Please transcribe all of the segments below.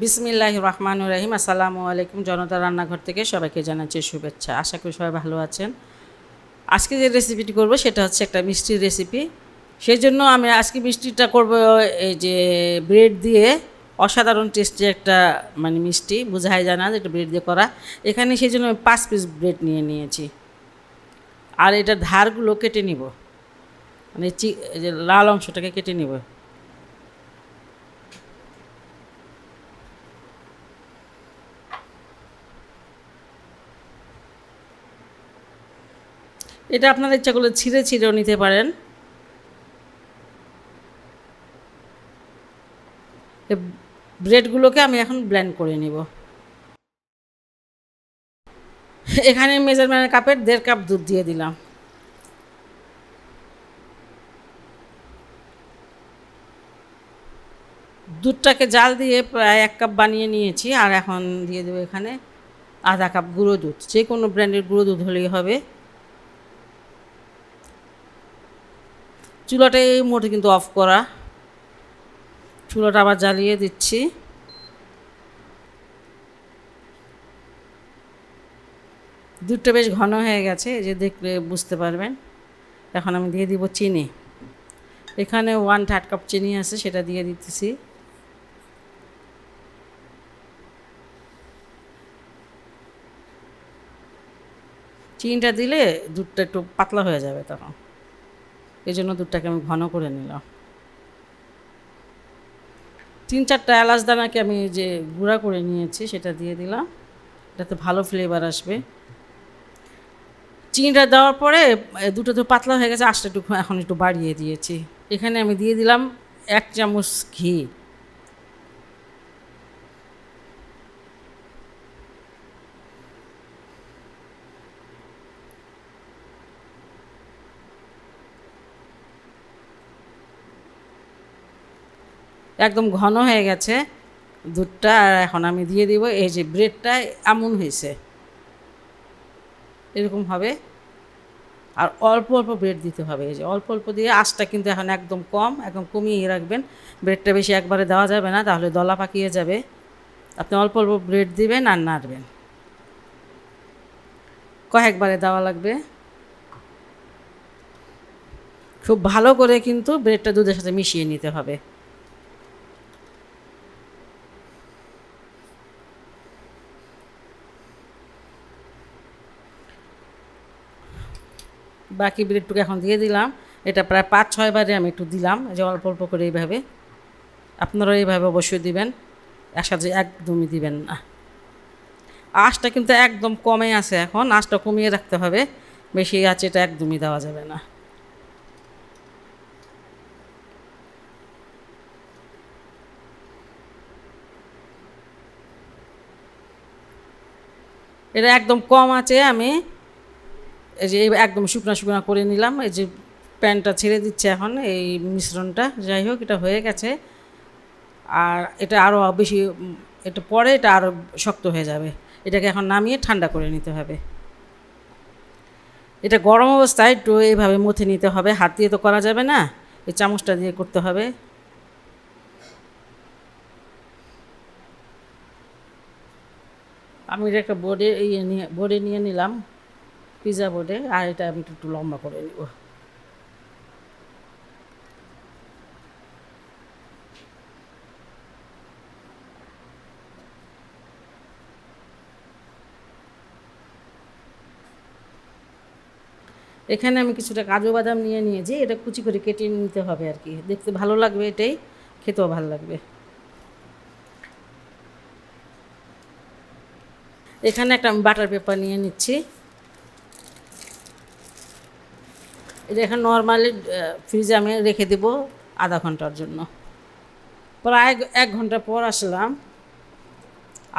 বিসমিল্লাহির রহমানির রহিম। আসসালামু আলাইকুম। জনতা রান্নাঘর থেকে সবাইকে জানাচ্ছি শুভেচ্ছা। আশা করি সবাই ভালো আছেন। আজকে যে রেসিপিটি করব সেটা হচ্ছে একটা মিষ্টির রেসিপি। সেই জন্য আমি আজকে মিষ্টিটা করব এই যে ব্রেড দিয়ে। অসাধারণ টেস্টি একটা মিষ্টি, বোঝাই যায় না যে এটা ব্রেড দিয়ে করা। এখানে সেই জন্য আমি 5 পিস ব্রেড নিয়ে নিয়েছি। আর এটার ধারগুলো কেটে নিব, এই যে লাল অংশটাকে কেটে নিব। এটা আপনারা ইচ্ছা করলে ছিঁড়েও নিতে পারেন। ব্রেডগুলোকে আমি এখন ব্লেন্ড করে নিব। এখানে মেজারমেন্ট কাপের 1.5 কাপ দুধ দিয়ে দিলাম। দুধটাকে জাল দিয়ে প্রায় 1 কাপ বানিয়ে নিয়েছি। আর এখন দিয়ে দেবো এখানে আধা কাপ গুঁড়ো দুধ। যে কোনো ব্র্যান্ডের গুঁড়ো দুধ হলেই হবে। চুলাটা এই মুহূর্তে কিন্তু অফ করা। চুলাটা আবার জ্বালিয়ে দিচ্ছি। দুধটা বেশ ঘন হয়ে গেছে, এই যে দেখলে বুঝতে পারবেন। এখন আমি দিয়ে দিব চিনি। এখানে 1/3 কাপ চিনি আছে, সেটা দিয়ে দিতেছি। চিনিটা দিলে দুধটা একটু পাতলা হয়ে যাবে তখন, এই জন্য দুধটাকে আমি ঘন করে নিলাম। 3-4টা এলাচ দানাকে আমি যে গুঁড়া করে নিয়েছি সেটা দিয়ে দিলাম। এটাতে ভালো ফ্লেভার আসবে। চিনিটা দেওয়ার পরে দুটো তো পাতলা হয়ে গেছে, আঁচটা একটু এখন একটু বাড়িয়ে দিয়েছি। এখানে আমি দিয়ে দিলাম 1 চামচ ঘি। একদম ঘন হয়ে গেছে দুধটা। আর এখন আমি দিয়ে দিব এই যে ব্রেডটা এমন হয়েছে, এরকম হবে। আর অল্প অল্প ব্রেড দিতে হবে, এই যে অল্প অল্প দিয়ে। আঁচটা কিন্তু এখন একদম কম, একদম কমিয়ে রাখবেন। ব্রেডটা বেশি একবারে দেওয়া যাবে না, তাহলে দলা পাকিয়ে যাবে। আপনি অল্প অল্প ব্রেড দিবেন আর নাড়বেন। কয়েকবারে দেওয়া লাগবে। খুব ভালো করে কিন্তু ব্রেডটা দুধের সাথে মিশিয়ে নিতে হবে। বাকি ব্রেডটুকু এখন দিয়ে দিলাম। এটা প্রায় 5-6 বারে আমি একটু দিলাম, যে অল্প অল্প করে এইভাবে। আপনারা এইভাবে অবশ্যই দিবেন, একসাথে একদমই দিবেন না। আঁচটা কিন্তু একদম কমে আছে, এখন আঁচটা কমিয়ে রাখতে হবে। বেশি আঁচে এটা একদমই দেওয়া যাবে না। এটা একদম কম আছে। আমি এই যে একদম শুকনা শুকনা করে নিলাম। এই যে প্যানটা ছেড়ে দিচ্ছে এখন এই মিশ্রণটা। যাই হোক, এটা হয়ে গেছে। আর এটা আরও বেশি, এটা পরে এটা আরও শক্ত হয়ে যাবে। এটাকে এখন নামিয়ে ঠান্ডা করে নিতে হবে। এটা গরম অবস্থায় একটু এইভাবে মথে নিতে হবে, হাত দিয়ে তো করা যাবে না, এই চামচটা দিয়ে করতে হবে। আমি এটা একটা বোর্ডে নিয়ে নিলাম, পিৎজা বোর্ডে। আর এটা আমি একটু লম্বা করে নিব। এখানে আমি কিছুটা কাজু বাদাম নিয়ে নিয়েছি, এটা কুচি করে কেটে নিতে হবে আর কি। দেখতে ভালো লাগবে, এটাই খেতেও ভালো লাগবে। এখানে একটা আমি বাটার পেপার নিয়ে নিচ্ছি। এটা এখন নর্মালি ফ্রিজে আমি রেখে দেবো আধা ঘন্টার জন্য। প্রায় 1 ঘন্টা পর আসলাম।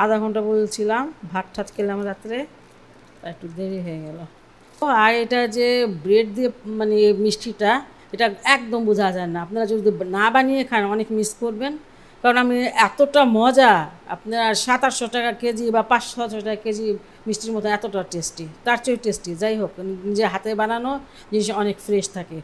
আধা ঘন্টা বলছিলাম, ভাত ঠাত খেলাম রাত্রে, একটু দেরি হয়ে গেল। আর এটা যে ব্রেড দিয়ে মিষ্টিটা, এটা একদম বোঝা যায় না। আপনারা যদি না বানিয়ে খান অনেক মিস করবেন। কারণ আমি এতটা মজা, আপনার 700-800 টাকা কেজি বা 500-600 টাকা কেজি মিষ্টির মতো এতটা টেস্টি, তার চেয়েও টেস্টি। যাই হোক, নিজে হাতে বানানো জিনিস অনেক ফ্রেশ থাকে।